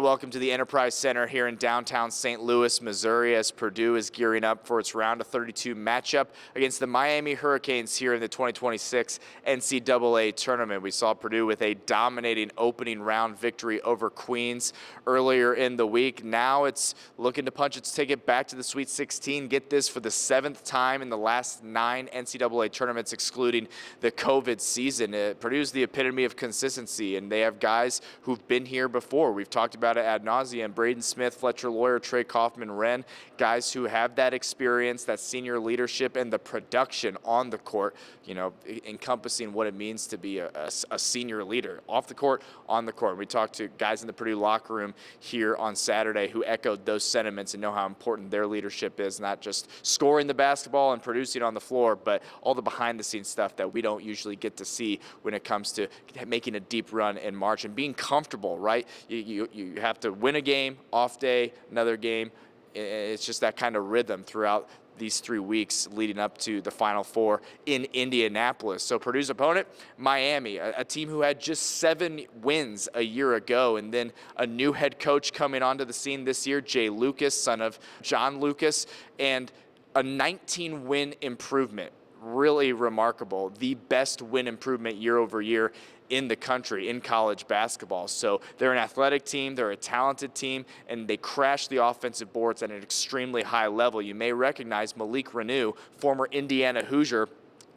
welcome to the Enterprise Center here in downtown St. Louis, Missouri, as Purdue is gearing up for its round of 32 matchup against the Miami Hurricanes here in the 2026 NCAA tournament. We saw Purdue with a dominating opening round victory over Queens earlier in the week. Now it's looking to punch its ticket back to the Sweet 16, get this for the 7th time in the last 9 NCAA tournaments, excluding the COVID season. Purdue's the epitome of consistency, and they have guys who've been here before. We've talked about it ad nauseum. Braden Smith, Fletcher Lawyer, Trey Kaufman-Wren, guys who have that experience, that senior leadership, and the production on the court, you know, encompassing what it means to be a senior leader off the court, on the court. We talked to guys in the Purdue locker room here on Saturday who echoed those sentiments and know how important their leadership is, not just scoring the basketball and producing on the floor, but all the behind-the-scenes stuff that we don't usually get to see when it comes to making a deep run in March and being comfortable, right? You have to win a game, off day, another game. It's just that kind of rhythm throughout these 3 weeks leading up to the Final Four in Indianapolis. So Purdue's opponent, Miami, a team who had just 7 wins a year ago, and then a new head coach coming onto the scene this year, Jay Lucas, son of John Lucas, and a 19-win improvement. Really remarkable. The best win improvement year over year in the country in college basketball. So they're an athletic team, they're a talented team, and they crash the offensive boards at an extremely high level. You may recognize Malik Renew, former Indiana Hoosier,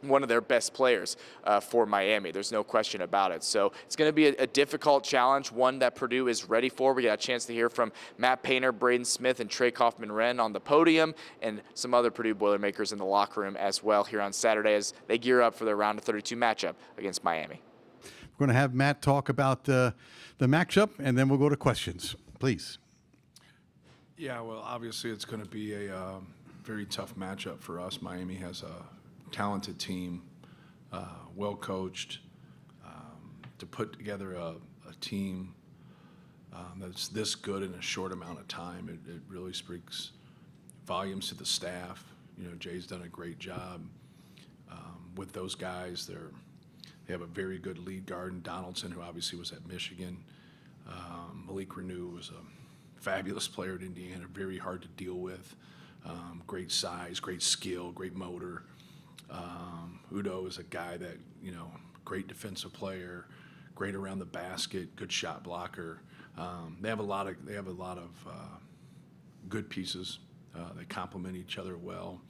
one of their best players for Miami. There's no question about it. So it's going to be a difficult challenge, one that Purdue is ready for. We got a chance to hear from Matt Painter, Braden Smith, and Trey Kaufman-Wren on the podium, and some other Purdue Boilermakers in the locker room as well here on Saturday as they gear up for their round of 32 matchup against Miami. We're going to have Matt talk about the matchup, and then we'll go to questions. Please. Yeah, well, obviously it's going to be a very tough matchup for us. Miami has a talented team, well coached. To put together a team that's this good in a short amount of time, it really speaks volumes to the staff. You know, Jay's done a great job with those guys. They have a very good lead guard in Donaldson, who obviously was at Michigan. Malik Renew was a fabulous player at Indiana, very hard to deal with. Great size, great skill, great motor. Udo is a guy that, you know, great defensive player, great around the basket, good shot blocker. They have a lot of good pieces. They complement each other well.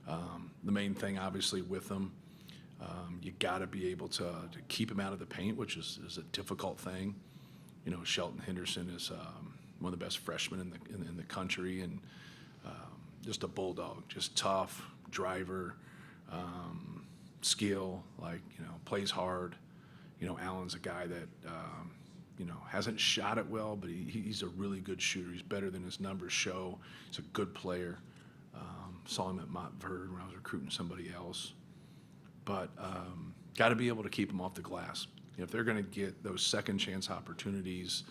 The main thing, obviously, with them, you got to be able to keep him out of the paint, which is a difficult thing. You know, Shelton Henderson is one of the best freshmen in the country, and just a bulldog, just tough, driver, skill, like, you know, plays hard. You know, Allen's a guy that, you know, hasn't shot it well, but he's a really good shooter. He's better than his numbers show. He's a good player. Saw him at Montverde when I was recruiting somebody else. But got to be able to keep them off the glass. You know, if they're going to get those second chance opportunities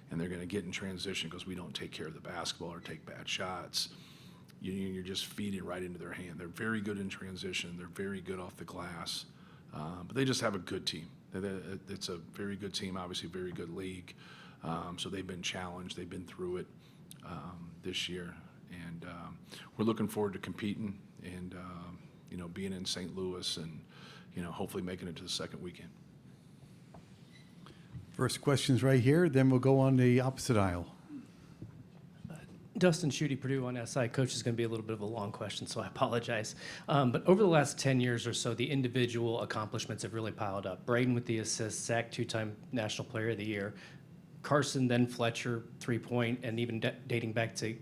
and they're going to get in transition because we don't take care of the basketball or take bad shots, you're just feeding right into their hand. They're very good in transition. They're very good off the glass. But they just have a good team. It's a very good team, obviously a very good league. So they've been challenged. They've been through it this year. And we're looking forward to competing and, you know, being in St. Louis and, you know, hopefully making it to the second weekend. First question's right here, then we'll go on the opposite aisle. Dustin Schutte, Purdue on SI. Coach, is going to be a little bit of a long question, so I apologize. But over the last 10 years or so, the individual accomplishments have really piled up. Braden with the assists, Zach, 2-time National Player of the Year. Carson, then Fletcher, 3-point, and even dating back to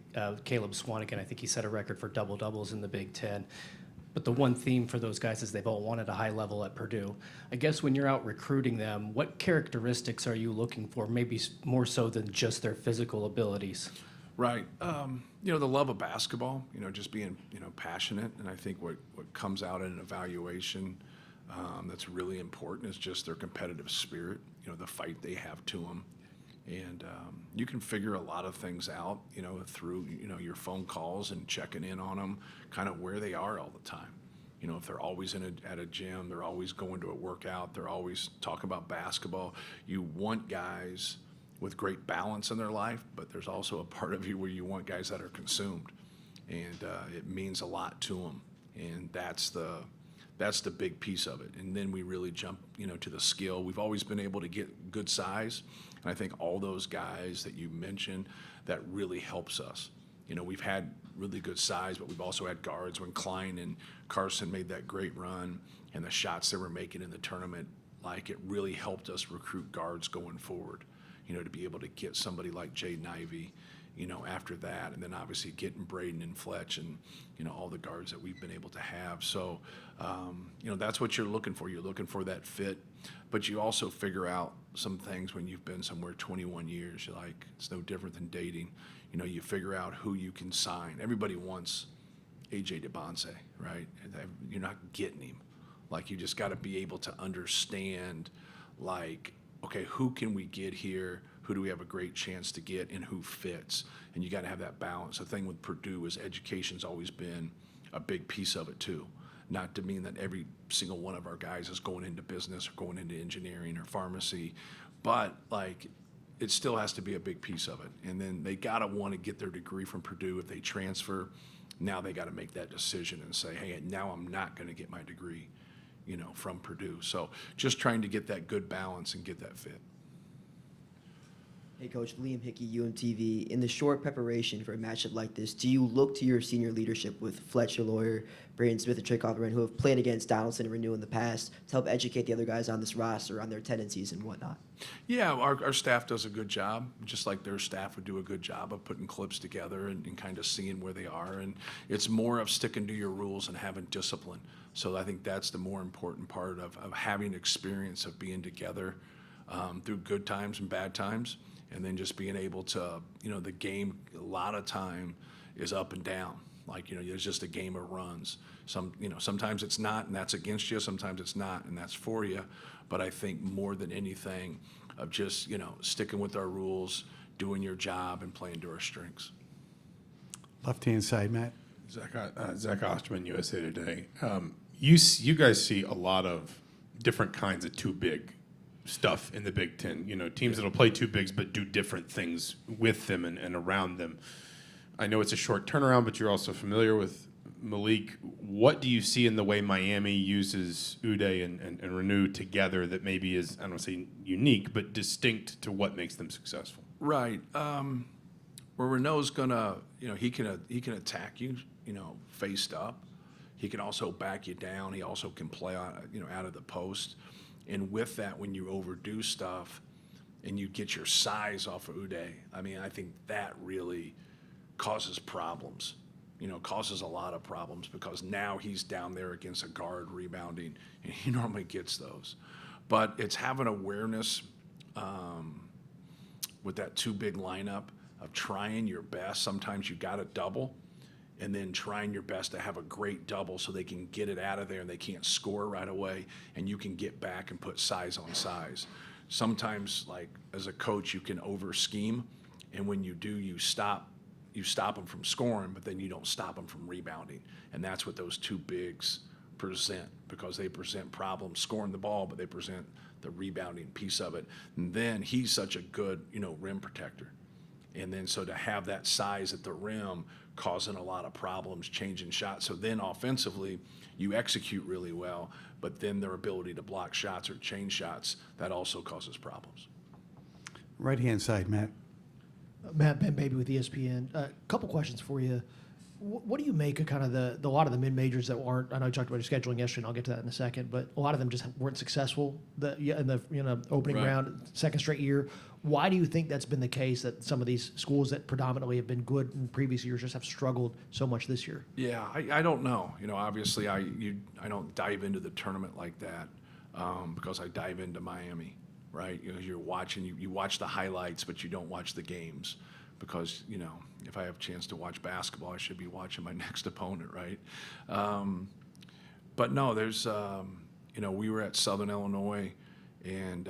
Caleb Swanigan, I think he set a record for double-doubles in the Big Ten. But the one theme for those guys is they've all won at a high level at Purdue. I guess when you're out recruiting them, what characteristics are you looking for, maybe more so than just their physical abilities? Right. You know, the love of basketball, you know, just being, you know, passionate. And I think what comes out in an evaluation that's really important is just their competitive spirit, you know, the fight they have to them. And you can figure a lot of things out, you know, through, you know, your phone calls and checking in on them, kind of where they are all the time. You know, if they're always at a gym, they're always going to a workout, they're always talking about basketball. You want guys with great balance in their life, but there's also a part of you where you want guys that are consumed, and it means a lot to them, and that's the big piece of it. And then we really jump, to the skill. We've always been able to get good size, and I think all those guys that you mentioned, that really helps us. We've had really good size, but we've also had guards when Klein and Carson made that great run, and the shots they were making in the tournament, like, it really helped us recruit guards going forward, to be able to get somebody like Jaden Ivey, after that, and then obviously getting Braden and Fletch and, all the guards that we've been able to have. So, that's what you're looking for. You're looking for that fit, but you also figure out some things when you've been somewhere 21 years. You're like, it's no different than dating. You figure out who you can sign. Everybody wants A.J. DeBonce, right? You're not getting him. Like, you just got to be able to understand, like, okay, who can we get here? Who do we have a great chance to get, and who fits? And you got to have that balance. The thing with Purdue is education's always been a big piece of it too. Not to mean that every single one of our guys is going into business or going into engineering or pharmacy, but like, it still has to be a big piece of it. And then they got to want to get their degree from Purdue. If they transfer, now they got to make that decision and say, hey, now I'm not going to get my degree, from Purdue. So just trying to get that good balance and get that fit. Hey, Coach, Liam Hickey, UMTV. In the short preparation for a matchup like this, do you look to your senior leadership with Fletcher Lawyer, Braden Smith, and Trey Cofferman, who have played against Donaldson and Renew in the past, to help educate the other guys on this roster, on their tendencies and whatnot? Yeah, our staff does a good job, just like their staff would do a good job of putting clips together and kind of seeing where they are. And it's more of sticking to your rules and having discipline. So I think that's the more important part of having experience of being together through good times and bad times. And then just being able to, the game a lot of time is up and down. Like, there's just a game of runs. Sometimes it's not, and that's against you. Sometimes it's not, and that's for you. But I think more than anything of just, sticking with our rules, doing your job, and playing to our strengths. Left-hand side, Matt. Zach Osterman, USA Today. You guys see a lot of different kinds of too big stuff in the Big Ten. Teams that'll play two bigs but do different things with them and around them. I know it's a short turnaround, but you're also familiar with Malik. What do you see in the way Miami uses Uday and Renew together that maybe is, I don't want to say unique, but distinct to what makes them successful? Right. Where Reneau's gonna, he can attack you, faced up. He can also back you down. He also can play out of the post. And with that, when you overdo stuff and you get your size off of Uday, I think that really causes problems, causes a lot of problems, because now he's down there against a guard rebounding, and he normally gets those. But it's having awareness with that too big lineup of trying your best. Sometimes you got to double, and then trying your best to have a great double so they can get it out of there and they can't score right away, and you can get back and put size on size. Sometimes, like, as a coach, you can over-scheme, and when you do, you stop them from scoring, but then you don't stop them from rebounding. And that's what those two bigs present, because they present problems scoring the ball, but they present the rebounding piece of it. And then he's such a good, rim protector. And then so to have that size at the rim causing a lot of problems, changing shots. So then offensively, you execute really well, but then their ability to block shots or change shots, that also causes problems. Right-hand side, Matt. Matt Ben Baby with ESPN. A couple questions for you. What do you make of kind of the lot of the mid-majors that weren't? I know you talked about your scheduling yesterday, and I'll get to that in a second. But a lot of them just weren't successful in the opening round, second straight year. Why do you think that's been the case? That some of these schools that predominantly have been good in previous years just have struggled so much this year? Yeah, I don't know. Obviously I don't dive into the tournament like that because I dive into Miami, right? You're watching, you watch the highlights, but you don't watch the games. Because, if I have a chance to watch basketball, I should be watching my next opponent, right? But no, there's, we were at Southern Illinois, and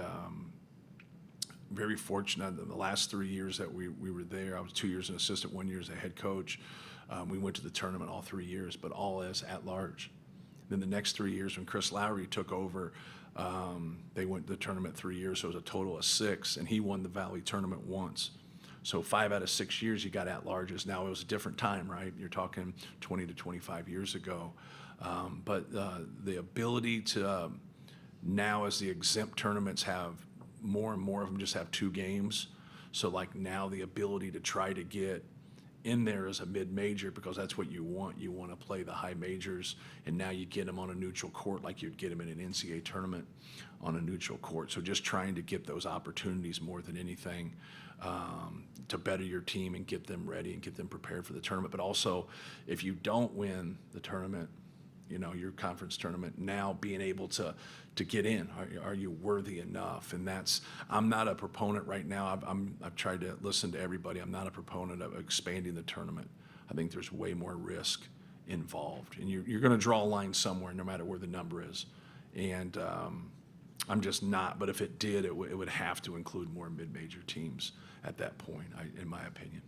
very fortunate that the last 3 years that we were there, I was 2 years an assistant, 1 year as a head coach. We went to the tournament all 3 years, but all as at large. Then the next 3 years when Chris Lowry took over, They went to the tournament 3 years, so it was a total of 6, and he won the Valley tournament once. So 5 out of 6 years you got at-larges. Now it was a different time, right? You're talking 20 to 25 years ago. But the ability to now, as the exempt tournaments have more and more of them just have 2 games. So like now the ability to try to get in there as a mid-major, because that's what you want. You want to play the high majors, and now you get them on a neutral court like you'd get them in an NCAA tournament on a neutral court. So just trying to get those opportunities more than anything to better your team and get them ready and get them prepared for the tournament. But also, if you don't win the tournament, you know, your conference tournament, now being able to get in, are you worthy enough? And that's, I'm not a proponent right now. I've tried to listen to everybody. I'm not a proponent of expanding the tournament. I think there's way more risk involved, and you're going to draw a line somewhere, no matter where the number is. And I'm just not. But if it did, it would have to include more mid-major teams at that point, in my opinion.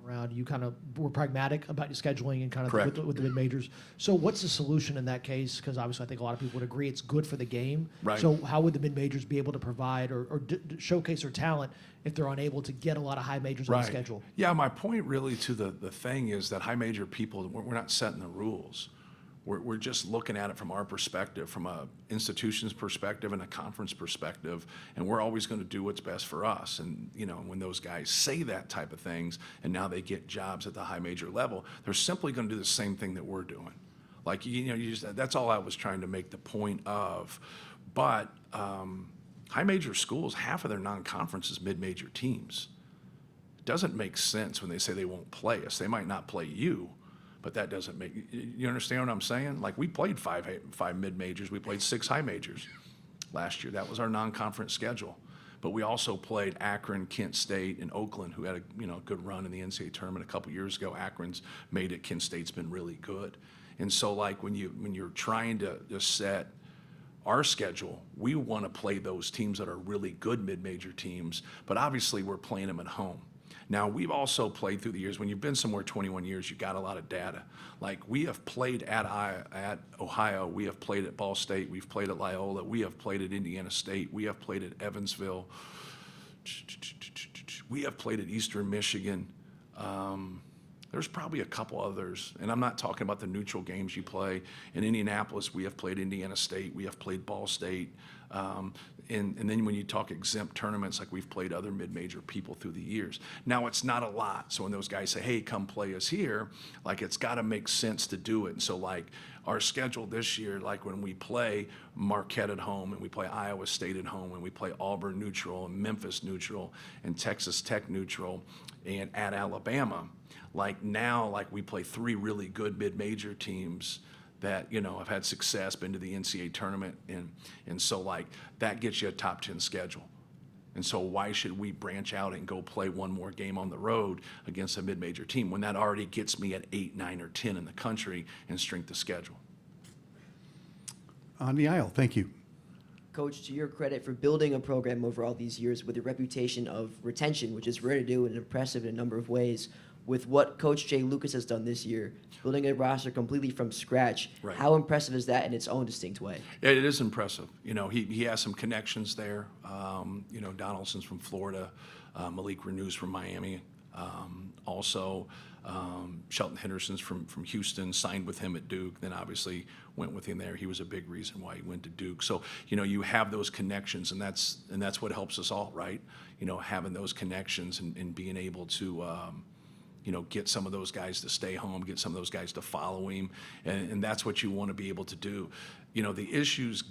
Around, you kind of were pragmatic about your scheduling and kind of Correct. with the mid majors. So what's the solution in that case? Because obviously I think a lot of people would agree it's good for the game. Right. So how would the mid majors be able to provide or showcase their talent if they're unable to get a lot of high majors on the schedule? Yeah, my point really to the thing is that high major people, we're not setting the rules. We're just looking at it from our perspective, from a institution's perspective and a conference perspective, and we're always going to do what's best for us. And you know, when those guys say that type of things, and now they get jobs at the high major level, they're simply going to do the same thing that we're doing. Like that's all I was trying to make the point of. But high major schools, half of their non-conference is mid-major teams. It doesn't make sense when they say they won't play us. They might not play you. But that doesn't make, you understand what I'm saying? Like we played five mid-majors. We played 6 high majors last year. That was our non-conference schedule. But we also played Akron, Kent State, and Oakland, who had a good run in the NCAA tournament a couple years ago. Akron's made it. Kent State's been really good. And so like when you're trying to set our schedule, we want to play those teams that are really good mid-major teams. But obviously we're playing them at home. Now, we've also played through the years. When you've been somewhere 21 years, you got a lot of data. Like, we have played at Ohio. We have played at Ball State. We've played at Loyola. We have played at Indiana State. We have played at Evansville. We have played at Eastern Michigan. There's probably a couple others, and I'm not talking about the neutral games you play. In Indianapolis, we have played Indiana State. We have played Ball State. And then when you talk exempt tournaments, like we've played other mid-major people through the years. Now, it's not a lot. So when those guys say, hey, come play us here, like it's got to make sense to do it. And so like our schedule this year, like when we play Marquette at home and we play Iowa State at home and we play Auburn neutral and Memphis neutral and Texas Tech neutral and at Alabama, like now, like we play 3 really good mid-major teams that, have had success, been to the NCAA tournament, and so like that gets you a top 10 schedule. And so why should we branch out and go play one more game on the road against a mid-major team when that already gets me at 8, 9, or 10 in the country in strength of schedule? On the aisle, thank you. Coach, to your credit for building a program over all these years with a reputation of retention, which is rare to do and impressive in a number of ways, with what Coach Jay Lucas has done this year, building a roster completely from scratch, Right. How impressive is that in its own distinct way? Yeah, it is impressive. He has some connections there. Donaldson's from Florida, Malik Renew's from Miami. Also, Shelton Henderson's from Houston, signed with him at Duke, then obviously went with him there. He was a big reason why he went to Duke. So, you have those connections, and that's what helps us all, right? Having those connections and being able to get some of those guys to stay home, get some of those guys to follow him, and that's what you want to be able to do. The issues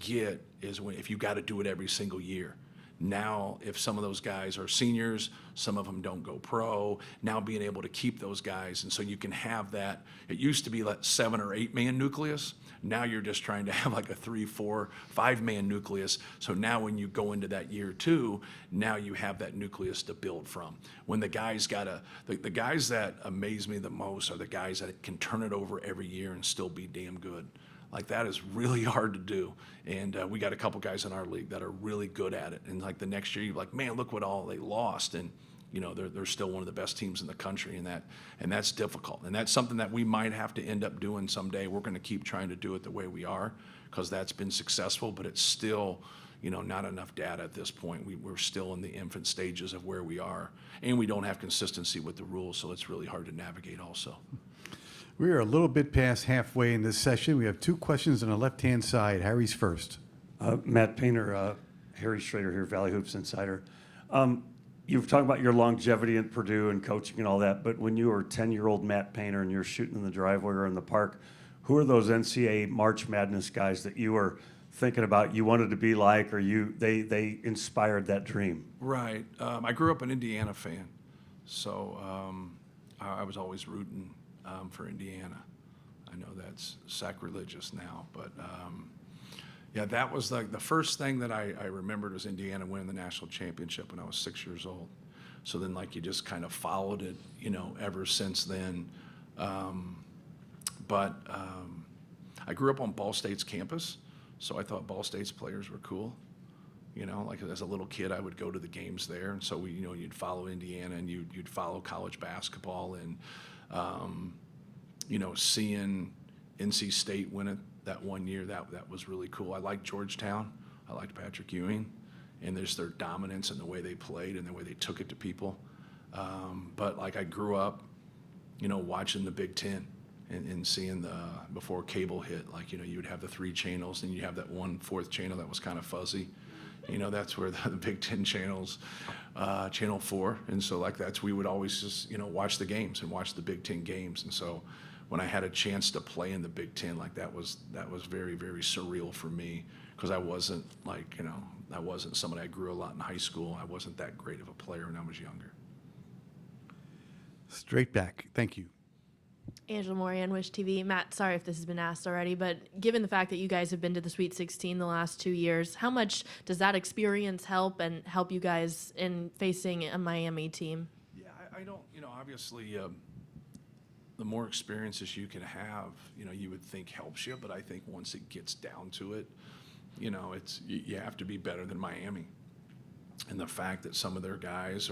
is if you got to do it every single year. Now, if some of those guys are seniors, some of them don't go pro, now being able to keep those guys, and so you can have that. It used to be like 7 or 8 man nucleus. Now you're just trying to have like a 3, 4, 5 man nucleus. So now when you go into that year 2, now you have that nucleus to build from. When the guys the guys that amaze me the most are the guys that can turn it over every year and still be damn good. Like that is really hard to do. And we got a couple guys in our league that are really good at it. And like the next year, you're like, man, look what all they lost. And they're still one of the best teams in the country, and that's difficult. And that's something that we might have to end up doing someday. We're going to keep trying to do it the way we are because that's been successful, but it's still, not enough data at this point. We're still in the infant stages of where we are, and we don't have consistency with the rules, so it's really hard to navigate also. We are a little bit past halfway in this session. We have 2 questions on the left-hand side. Harry's first. Matt Painter, Harry Schrader here, Valley Hoops Insider. You've talked about your longevity at Purdue and coaching and all that, but when you were 10-year-old Matt Painter and you're shooting in the driveway or in the park, who are those NCAA March Madness guys that you were thinking about you wanted to be like, or they inspired that dream? Right. I grew up an Indiana fan, so I was always rooting for Indiana. I know that's sacrilegious now, but yeah, that was like the first thing that I remembered was Indiana winning the national championship when I was 6 years old. So then, you just kind of followed it, ever since then. But I grew up on Ball State's campus, so I thought Ball State's players were cool. As a little kid, I would go to the games there, and so you'd follow Indiana and you'd follow college basketball, and seeing NC State win it that one year, that was really cool. I liked Georgetown. I liked Patrick Ewing, and there's their dominance and the way they played and the way they took it to people. But I grew up, watching the Big Ten and seeing before cable hit, you would have the 3 channels and you have that 1/4 channel that was kind of fuzzy. That's where the Big Ten channels, Channel 4, and so we would always just watch the games and watch the Big Ten games, and so when I had a chance to play in the Big Ten, that was very, very surreal for me because I wasn't I wasn't somebody. I grew a lot in high school. I wasn't that great of a player when I was younger. Straight back. Thank you. Angela Morian, Wish TV. Matt, sorry if this has been asked already, but given the fact that you guys have been to the Sweet 16 the last 2 years, how much does that experience help you guys in facing a Miami team? Yeah, I don't, obviously the more experiences you can have, you would think helps you, but I think once it gets down to it, it's you have to be better than Miami. And the fact that some of their guys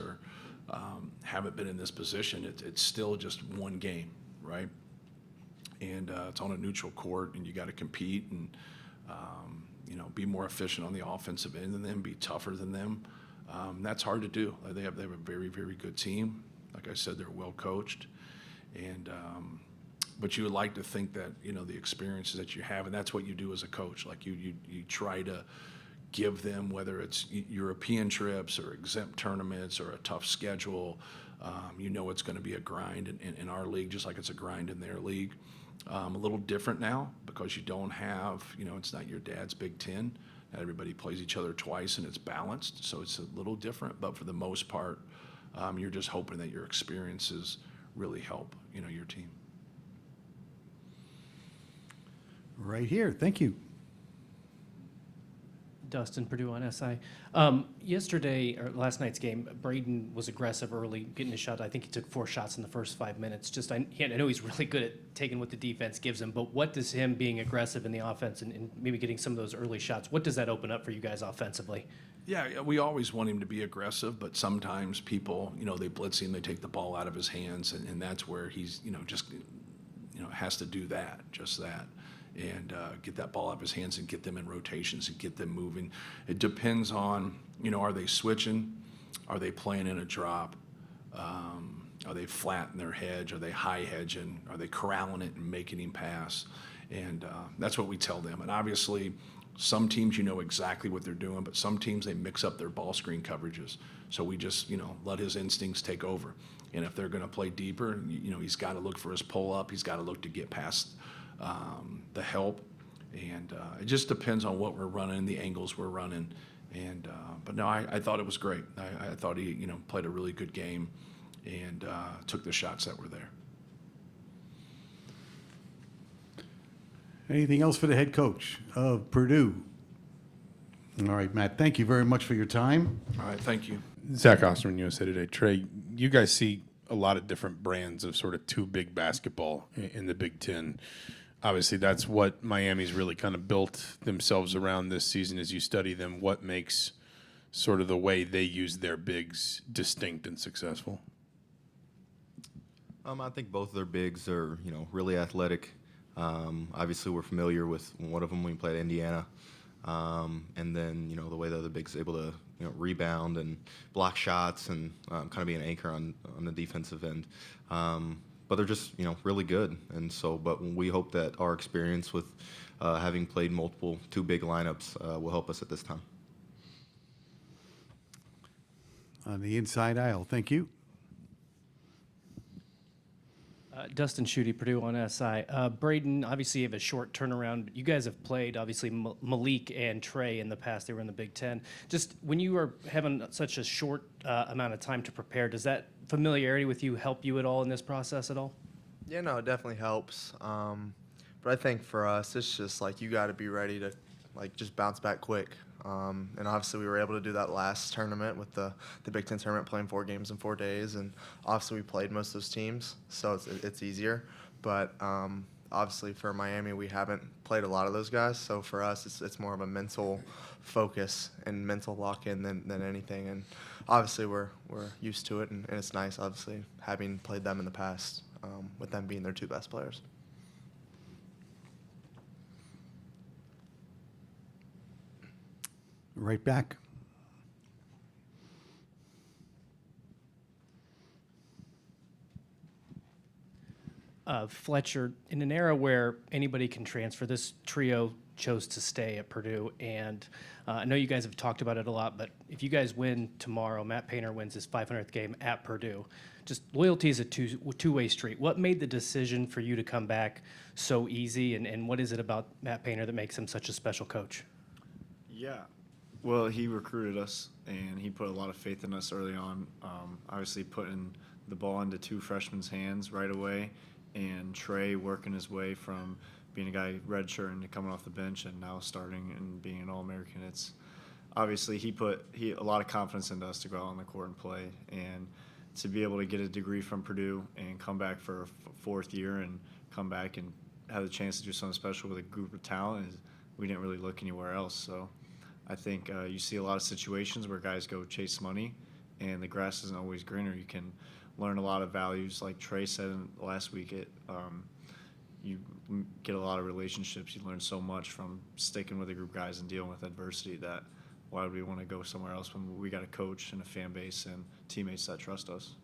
haven't been in this position, it's still just one game. Right, and it's on a neutral court, and you got to compete and be more efficient on the offensive end than them, be tougher than them. That's hard to do. They have a very, very good team. Like I said, they're well coached, and but you would like to think that the experiences that you have, and that's what you do as a coach. You try to give them, whether it's European trips or exempt tournaments or a tough schedule. It's going to be a grind in our league, just like it's a grind in their league. A little different now because you don't have, it's not your dad's Big Ten. Not everybody plays each other twice and it's balanced, so it's a little different. But for the most part, you're just hoping that your experiences really help, your team. Right here. Thank you. Dustin, Purdue on SI. Yesterday, or last night's game, Braden was aggressive early, getting his shot. I think he took 4 shots in the first 5 minutes. I know he's really good at taking what the defense gives him, but what does him being aggressive in the offense and maybe getting some of those early shots, what does that open up for you guys offensively? Yeah, we always want him to be aggressive, but sometimes people, they blitz him, they take the ball out of his hands, and that's where he's, has to do that, just that. And get that ball out of his hands and get them in rotations and get them moving. It depends on, are they switching? Are they playing in a drop? Are they flat in their hedge? Are they high hedging? Are they corralling it and making him pass? And that's what we tell them. And obviously, some teams exactly what they're doing, but some teams they mix up their ball screen coverages. So we just, let his instincts take over. And if they're going to play deeper, he's got to look for his pull up. He's got to look to get past the help, and it just depends on what we're running, the angles we're running, and but no, I thought it was great. I thought he played a really good game and took the shots that were there. Anything else for the head coach of Purdue? All right, Matt, thank you very much for your time. All right, thank you. Zach Osterman, USA Today. Trey, you guys see a lot of different brands of sort of 2 big basketball in the Big Ten. Obviously, that's what Miami's really kind of built themselves around this season as you study them. What makes sort of the way they use their bigs distinct and successful? I think both of their bigs are, really athletic. Obviously, we're familiar with one of them when we played Indiana. And then, the way the other big's able to, rebound and block shots and kind of be an anchor on the defensive end. But they're just, really good. And so, but we hope that our experience with having played multiple two big lineups will help us at this time. On the inside aisle, thank you. Dustin Schutte, Purdue on SI. Braden, obviously you have a short turnaround. You guys have played, obviously, Malik and Trey in the past. They were in the Big Ten. Just when you are having such a short amount of time to prepare, does that familiarity with you help you at all in this process at all? Yeah, no, it definitely helps. But I think for us, it's just like you got to be ready to just bounce back quick. And obviously we were able to do that last tournament with the Big Ten tournament, playing 4 games in 4 days. And obviously we played most of those teams, so it's easier. But obviously for Miami, we haven't played a lot of those guys. So for us, it's more of a mental focus and mental lock-in than anything. And obviously we're used to it, and it's nice, obviously, having played them in the past, with them being their 2 best players. Right back. Fletcher, in an era where anybody can transfer, this trio chose to stay at Purdue. And I know you guys have talked about it a lot, but if you guys win tomorrow, Matt Painter wins his 500th game at Purdue. Just loyalty is a two-way street. What made the decision for you to come back so easy, and what is it about Matt Painter that makes him such a special coach? Yeah. Well, he recruited us, and he put a lot of faith in us early on. Obviously, putting the ball into 2 freshmen's hands right away, and Trey working his way from being a guy redshirting to coming off the bench and now starting and being an All-American. It's obviously he put a lot of confidence into us to go out on the court and play, and to be able to get a degree from Purdue and come back for a 4th year and come back and have the chance to do something special with a group of talent we didn't really look anywhere else. So I think you see a lot of situations where guys go chase money, and the grass isn't always greener. You can learn a lot of values, like Trey said last week. You get a lot of relationships. You learn so much from sticking with a group of guys and dealing with adversity. That why would we want to go somewhere else when we got a coach and a fan base and teammates that trust us?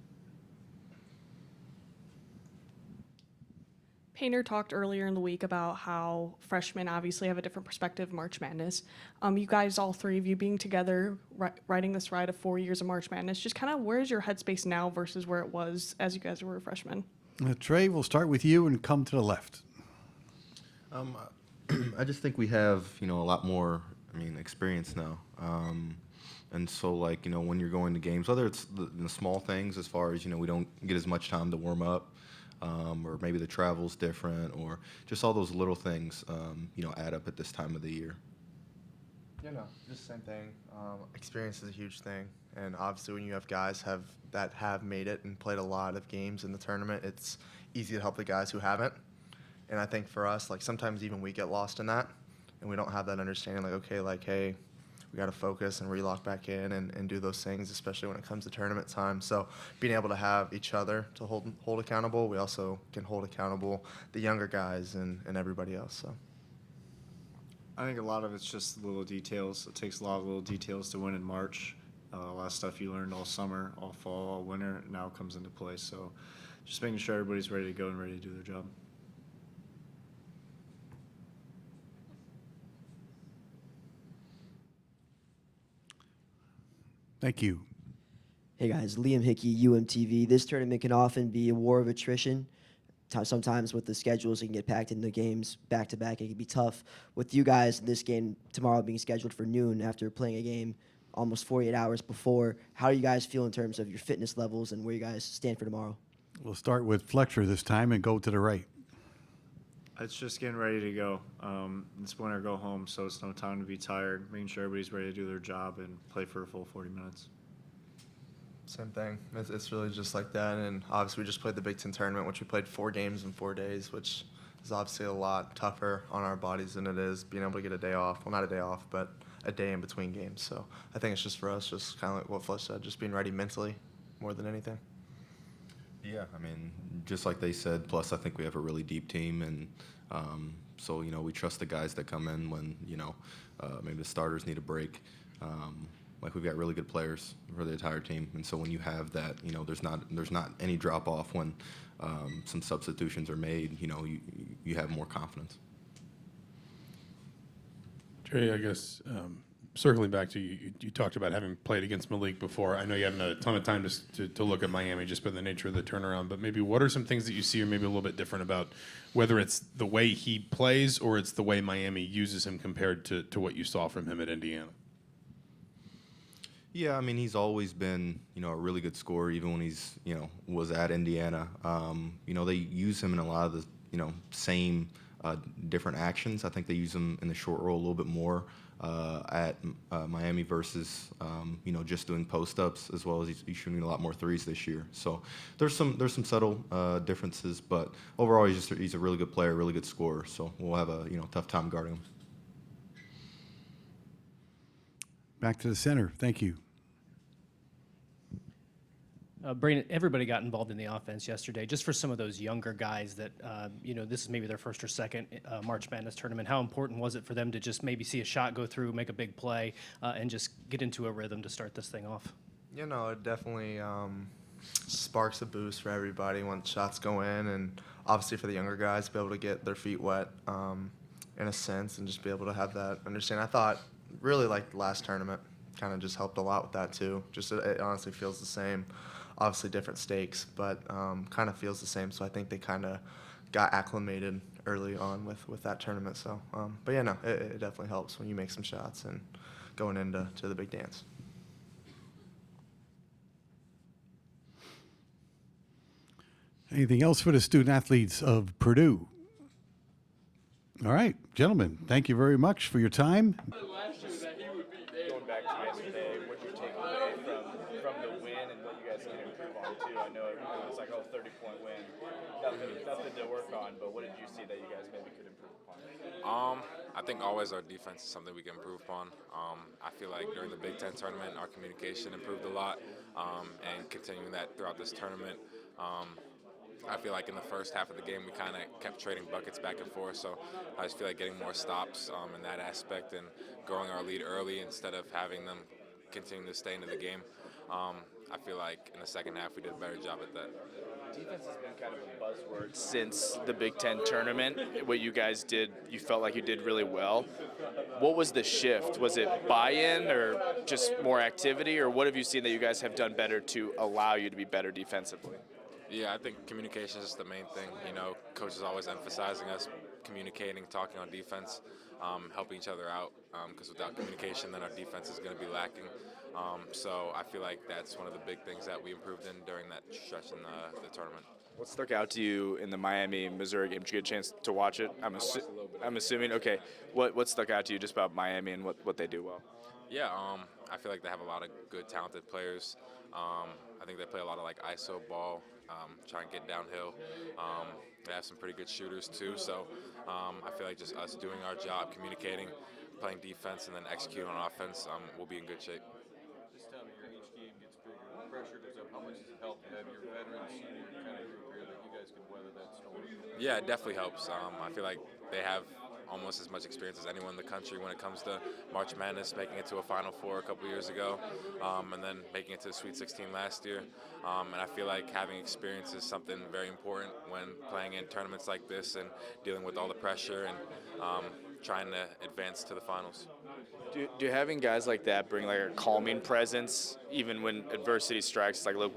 Painter talked earlier in the week about how freshmen obviously have a different perspective of March Madness. You guys, all 3 of you being together, riding this ride of 4 years of March Madness, just kind of where's your headspace now versus where it was as you guys were freshmen? Trey, we'll start with you and come to the left. I just think we have, a lot more, experience now. And so, when you're going to games, whether it's the small things as far as, we don't get as much time to warm up, or maybe the travel's different, or just all those little things, add up at this time of the year. Yeah, no, just same thing. Experience is a huge thing, and obviously when you have guys that have made it and played a lot of games in the tournament, it's easy to help the guys who haven't. And I think for us, sometimes even we get lost in that, and we don't have that understanding, hey, we got to focus and relock back in and do those things, especially when it comes to tournament time. So being able to have each other to hold accountable, we also can hold accountable the younger guys and everybody else. So I think a lot of it's just little details. It takes a lot of little details to win in March. A lot of stuff you learned all summer, all fall, all winter now comes into play. So just making sure everybody's ready to go and ready to do their job. Thank you. Hey guys, Liam Hickey, UMTV. This tournament can often be a war of attrition. Sometimes with the schedules, it can get packed into games back to back. It can be tough. With you guys, this game tomorrow being scheduled for noon after playing a game almost 48 hours before, how do you guys feel in terms of your fitness levels and where you guys stand for tomorrow? We'll start with Fletcher this time and go to the right. It's just getting ready to go. It's win or go home, so it's no time to be tired. Making sure everybody's ready to do their job and play for a full 40 minutes. same thing. It's really just like that. And obviously we just played the Big Ten tournament, which we played 4 games in 4 days, which is obviously a lot tougher on our bodies than it is being able to get a day off. Well, not a day off, but a day in between games. So I think it's just for us, just kind of like what Fletch said, just being ready mentally more than anything. Yeah, I mean, just like they said, plus I think we have a really deep team, and so, we trust the guys that come in when, maybe the starters need a break. Like, we've got really good players for the entire team, and so when you have that, there's not any drop-off when some substitutions are made, you have more confidence. Trey, I guess circling back to you talked about having played against Malik before. I know you haven't had a ton of time to look at Miami just by the nature of the turnaround, but maybe what are some things that you see are maybe a little bit different about whether it's the way he plays or it's the way Miami uses him compared to what you saw from him at Indiana? Yeah, I mean, he's always been, a really good scorer, even when he's, was at Indiana. They use him in a lot of the, same different actions. I think they use him in the short roll a little bit more at Miami versus, just doing post-ups, as well as he's shooting a lot more threes this year. So there's some subtle differences, but overall he's a really good player, really good scorer. So we'll have a tough time guarding him. Back to the center. Thank you. Braden, everybody got involved in the offense yesterday. Just for some of those younger guys that, this is maybe their first or second March Madness tournament, how important was it for them to just maybe see a shot go through, make a big play, and just get into a rhythm to start this thing off? It definitely sparks a boost for everybody once shots go in, and obviously for the younger guys to be able to get their feet wet in a sense and just be able to have that understanding. I thought really like last tournament kind of just helped a lot with that too. Just it honestly feels the same. Obviously different stakes, but kind of feels the same. So I think they kind of got acclimated early on with that tournament. So, but yeah, no, it definitely helps when you make some shots and going into the big dance. Anything else for the student athletes of Purdue? All right, gentlemen, thank you very much for your time. Going back to yesterday, what you take away from the win and what you guys can improve on too. I know it was like 30-point win, nothing to work on. But what did you see that you guys maybe could improve upon? I think always our defense is something we can improve upon. I feel like during the Big Ten tournament, our communication improved a lot, and continuing that throughout this tournament. I feel like in the first half of the game, we kind of kept trading buckets back and forth, so I just feel like getting more stops in that aspect and growing our lead early instead of having them continue to stay into the game. I feel like in the second half, we did a better job at that. Defense has been kind of a buzzword since the Big Ten tournament. What you guys did, you felt like you did really well. What was the shift? Was it buy-in or just more activity, or what have you seen that you guys have done better to allow you to be better defensively? Yeah, I think communication is the main thing. Coach is always emphasizing us communicating, talking on defense, helping each other out, because without communication, then our defense is going to be lacking. So I feel like that's one of the big things that we improved in during that stretch in the tournament. What stuck out to you in the Miami-Missouri game? Did you get a chance to watch it? I'm assuming. Okay. What stuck out to you just about Miami and what they do well? Yeah, I feel like they have a lot of good, talented players. I think they play a lot of like ISO ball, try and get downhill. They have some pretty good shooters too. So I feel like just us doing our job, communicating, playing defense, and then executing on offense, we'll be in good shape. This time of year, each game gets bigger. Pressure goes up. How much does it help to have your veterans in your kind of group here that you guys can weather that storm? Yeah, it definitely helps. I feel like they have almost as much experience as anyone in the country when it comes to March Madness, making it to a Final Four a couple years ago, and then making it to the Sweet 16 last year. And I feel like having experience is something very important when playing in tournaments like this and dealing with all the pressure and trying to advance to the finals. Do having guys like that bring like a calming presence even when adversity strikes? It's like, look,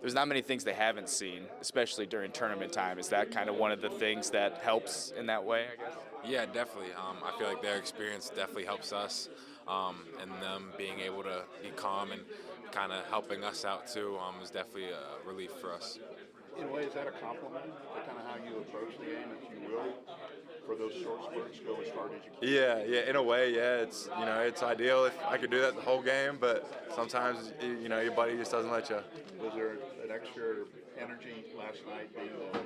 there's not many things they haven't seen, especially during tournament time. Is that kind of one of the things that helps in that way, I guess? Yeah, definitely. I feel like their experience definitely helps us, and them being able to be calm and kind of helping us out too is definitely a relief for us. In a way, is that a compliment to kind of how you approach the game, that you will, for those short spurts, go as hard as you can? Yeah, in a way, yeah. It's ideal if I could do that the whole game, but sometimes your buddy just doesn't let you. Was there an extra energy last night being the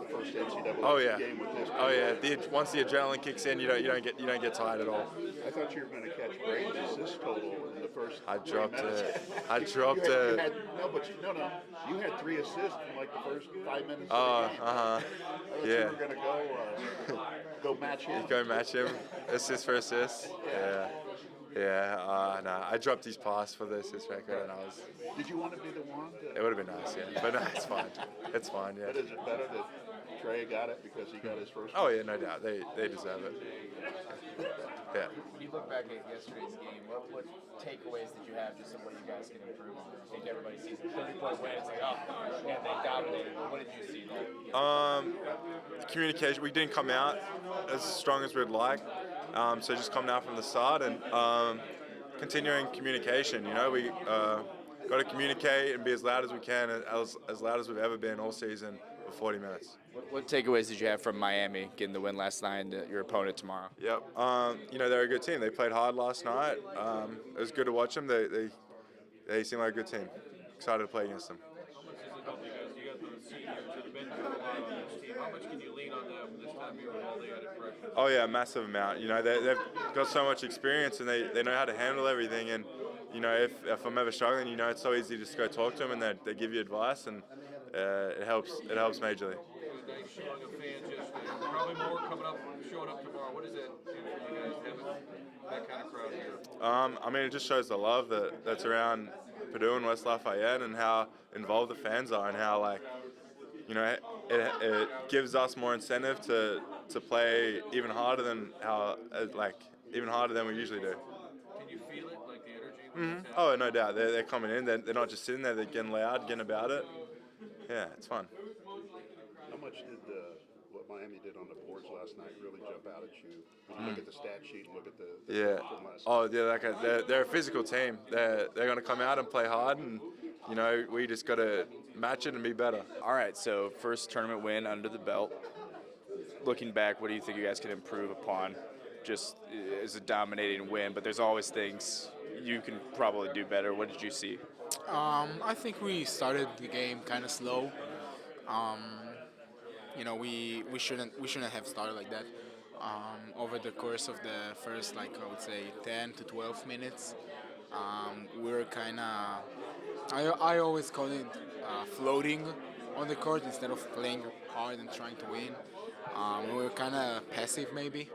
first NCAA Oh yeah, game with this? oh yeah. Once the adrenaline kicks in, you don't get tired at all. I thought you were going to catch Braden's assist total in the first. I dropped it. You had 3 assists in like the first 5 minutes Oh, of the game. uh-huh. You Yeah. were going to go match him. Go match him, assist for assist. Yeah. No, I dropped his pass for the assist record, and I was. Did you want to be the one? It would have been nice, yeah. But no, it's fine. It's fine, yeah. But is it better that Trey got it because he got his first? Oh yeah, no doubt. They deserve it. Yeah. When you look back at yesterday's game, what takeaways did you have just of what you guys can improve on? I think everybody sees a 30-point win. It's like, oh, man, they dominated. But what did you see there? Communication. We didn't come out as strong as we'd like. So just coming out from the start and continuing communication. We got to communicate and be as loud as we can, as loud as we've ever been all season for 40 minutes. What takeaways did you have from Miami getting the win last night and your opponent tomorrow? Yep. They're a good team. They played hard last night. It was good to watch them. They seem like a good team. Excited to play against them. You got the seniors that have been through a lot on this team. How much can you lean on them this time of year with all the added pressure? Oh yeah, massive amount. They've got so much experience and they know how to handle everything. And if I'm ever struggling, it's so easy to just go talk to them and they give you advice, and it helps majorly. Nice showing of fans yesterday. Probably more coming up, showing up tomorrow. What does that do for you guys having that kind of crowd here? It just shows the love that's around Purdue and West Lafayette, and how involved the fans are, and how it gives us more incentive to play even harder than we usually do. Can you feel it, like the energy? Mm-hmm. Oh, no doubt. They're coming in. They're not just sitting there. They're getting loud, getting about it. Yeah, it's fun. How much did what Miami did on the boards last night really jump out at you? When you look at the stat sheet and look at the from last night. Oh, yeah. They're a physical team. They're going to come out and play hard, and we just got to match it and be better. All right, so first tournament win under the belt. Looking back, what do you think you guys can improve upon? Just as a dominating win, but there's always things you can probably do better. What did you see? I think we started the game kind of slow. We shouldn't have started like that. Over the course of the first, I would say, 10 to 12 minutes, we were kind of. I always call it floating on the court instead of playing hard and trying to win. We were kind of passive, maybe.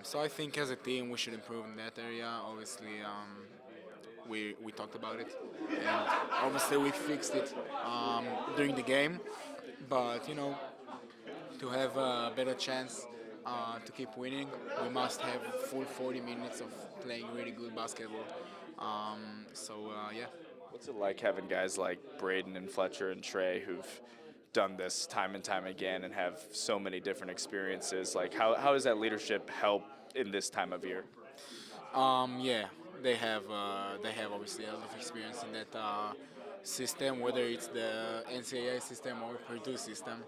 So I think as a team we should improve in that area. Obviously, we talked about it, and obviously we fixed it during the game. But to have a better chance to keep winning, we must have full 40 minutes of playing really good basketball. Yeah. What's it like having guys like Braden and Fletcher and Trey who've done this time and time again and have so many different experiences? Like, how does that leadership help in this time of year? Yeah, they have obviously a lot of experience in that system, whether it's the NCAA system or Purdue system.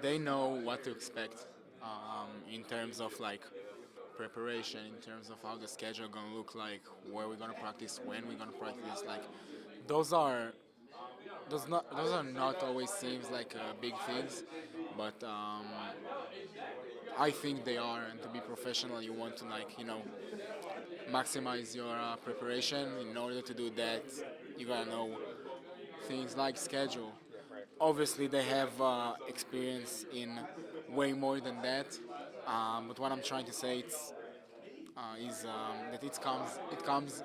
They know what to expect in terms of preparation, in terms of how the schedule gonna look like, where we're gonna practice, when we're gonna practice. Those are not always seems like big things, but I think they are. And to be professional, you want to maximize your preparation. In order to do that, you gotta know things like schedule. Obviously, they have experience in way more than that. But what I'm trying to say is that it comes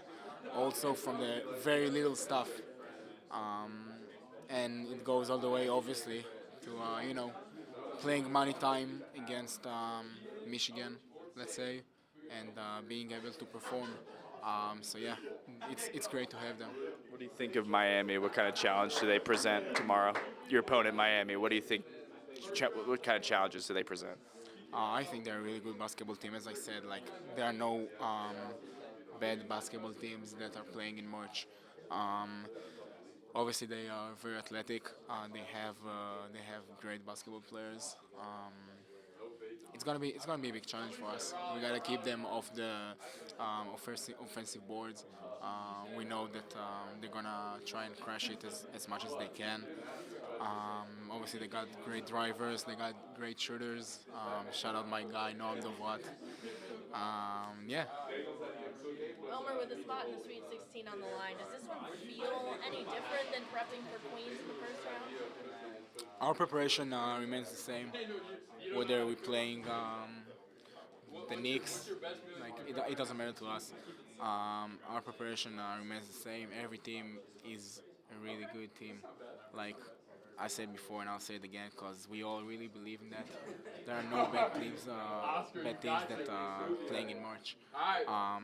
also from the very little stuff. And it goes all the way, obviously, to playing money time against Michigan, let's say, and being able to perform. It's great to have them. What do you think of Miami? What kind of challenge do they present tomorrow? Your opponent, Miami. What do you think? What kind of challenges do they present? I think they're a really good basketball team. As I said, there are no bad basketball teams that are playing in March. obviously they are very athletic. They have great basketball players. It's gonna be a big challenge for us. We gotta keep them off the offensive boards. We know that they're gonna try and crash it as much as they can. Obviously, they got great drivers. They got great shooters. Shout out my guy Noam Dovat. Yeah. Elmer, with a spot in the Sweet 16 on the line, does this one feel any different than prepping for Queens in the first round? Our preparation remains the same, whether we're playing the Knicks, like it doesn't matter to us. Our preparation remains the same. Every team is a really good team. Like I said before, and I'll say it again, because we all really believe in that. There are no bad teams that are playing in March.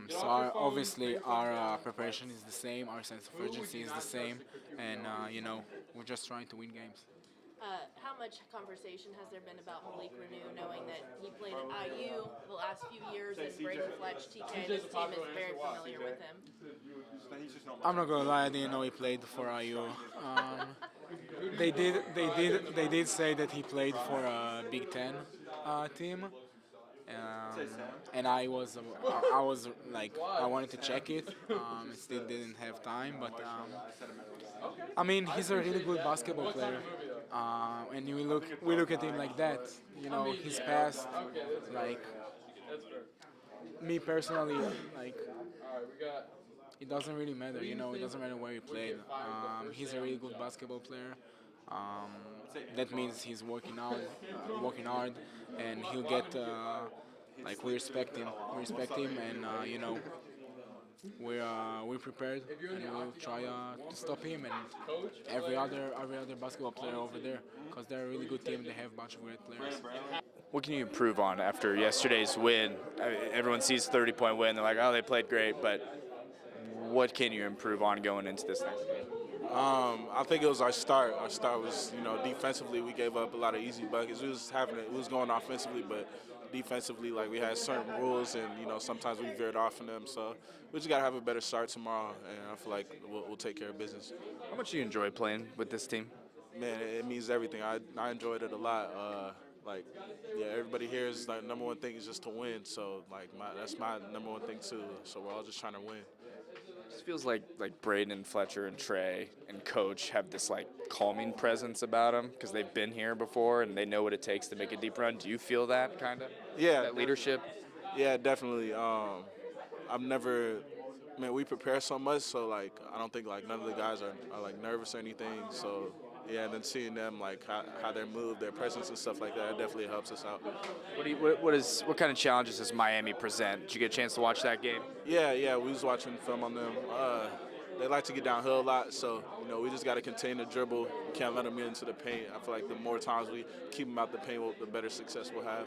So obviously our preparation is the same. Our sense of urgency is the same, and we're just trying to win games. How much conversation has there been about Malik Renew, knowing that he played at IU the last few years, and Braden Fletch, TK, this team is very familiar with him? I'm not gonna lie, I didn't know he played for IU. They did say that he played for a Big Ten team, and I was like, I wanted to check it. I still didn't have time, but I mean, he's a really good basketball player. And we look at him like that. His past, like me personally, like it doesn't really matter. It doesn't matter where he played. He's a really good basketball player. That means he's working hard, and he'll get like we respect him, and we're prepared, and we'll try to stop him and every other basketball player over there, because they're a really good team. They have a bunch of great players. What can you improve on after yesterday's win? I mean, everyone sees 30-point win. They're like, oh, they played great, but what can you improve on going into this next game? I think it was our start. Our start was, defensively we gave up a lot of easy buckets. We was going offensively, but defensively, like we had certain rules, and sometimes we veered off in them. So we just gotta have a better start tomorrow, and I feel like we'll take care of business. How much do you enjoy playing with this team? Man, it means everything. I enjoyed it a lot. Everybody here is like number one thing is just to win. So that's my number one thing too. So we're all just trying to win. It just feels like Braden and Fletcher and Trey and Coach have this like calming presence about them because they've been here before and they know what it takes to make a deep run. Do you feel that kind of? Yeah, that leadership. Yeah, definitely. We prepare so much, so like I don't think like none of the guys are like nervous or anything. So yeah, and then seeing them like how they move, their presence and stuff like that, it definitely helps us out. What kind of challenges does Miami present? Did you get a chance to watch that game? Yeah, we was watching film on them. They like to get downhill a lot, so we just got to continue to dribble. We can't let them get into the paint. I feel like the more times we keep them out the paint, the better success we'll have.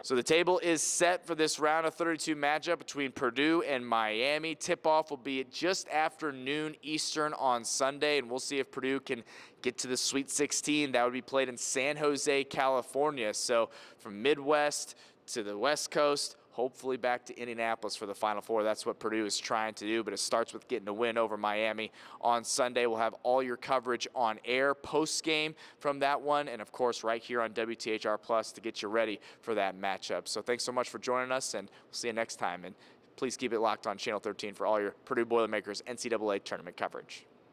So the table is set for this round of 32 matchup between Purdue and Miami. Tip-off will be at just after noon Eastern on Sunday, and we'll see if Purdue can get to the Sweet 16. That would be played in San Jose, California. So from Midwest to the West Coast, hopefully back to Indianapolis for the Final Four. That's what Purdue is trying to do, but it starts with getting a win over Miami on Sunday. We'll have all your coverage on air post-game from that one, and of course right here on WTHR Plus to get you ready for that matchup. So thanks so much for joining us, and we'll see you next time. And please keep it locked on Channel 13 for all your Purdue Boilermakers NCAA tournament coverage.